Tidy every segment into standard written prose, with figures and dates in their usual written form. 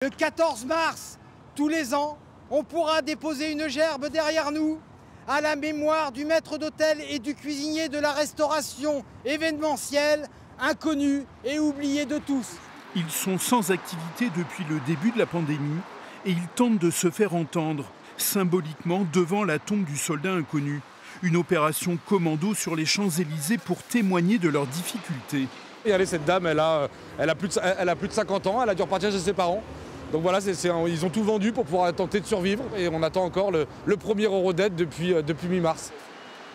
Le 14 mars, tous les ans, on pourra déposer une gerbe derrière nous à la mémoire du maître d'hôtel et du cuisinier de la restauration événementielle, inconnu et oublié de tous. Ils sont sans activité depuis le début de la pandémie et ils tentent de se faire entendre, symboliquement devant la tombe du soldat inconnu. Une opération commando sur les Champs-Élysées pour témoigner de leurs difficultés. Regardez, cette dame, elle a plus de 50 ans, elle a dû repartir chez ses parents. Donc voilà, ils ont tout vendu pour pouvoir tenter de survivre et on attend encore le premier euro d'aide depuis mi-mars.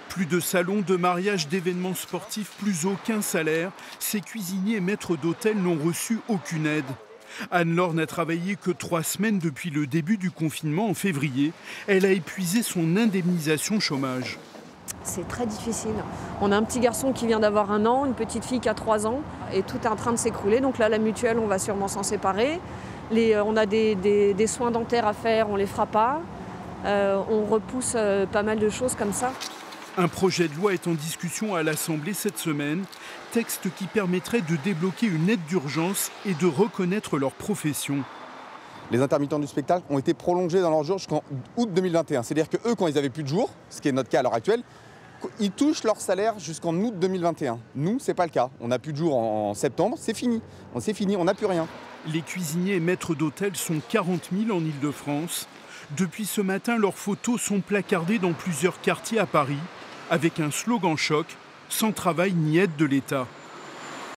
Plus de salons, de mariages, d'événements sportifs, plus aucun salaire. Ces cuisiniers et maîtres d'hôtel n'ont reçu aucune aide. Anne-Laure n'a travaillé que 3 semaines depuis le début du confinement en février. Elle a épuisé son indemnisation chômage. C'est très difficile. On a un petit garçon qui vient d'avoir 1 an, une petite fille qui a 3 ans et tout est en train de s'écrouler. Donc là, la mutuelle, on va sûrement s'en séparer. On a des soins dentaires à faire, on ne les fera pas. On repousse pas mal de choses comme ça. Un projet de loi est en discussion à l'Assemblée cette semaine, texte qui permettrait de débloquer une aide d'urgence et de reconnaître leur profession. Les intermittents du spectacle ont été prolongés dans leur jour jusqu'en août 2021. C'est-à-dire qu'eux, quand ils n'avaient plus de jours, ce qui est notre cas à l'heure actuelle, ils touchent leur salaire jusqu'en août 2021. Nous, ce n'est pas le cas. On n'a plus de jours en septembre, c'est fini. On n'a plus rien. Les cuisiniers et maîtres d'hôtel sont 40 000 en Ile-de-France. Depuis ce matin, leurs photos sont placardées dans plusieurs quartiers à Paris, avec un slogan choc, sans travail ni aide de l'État.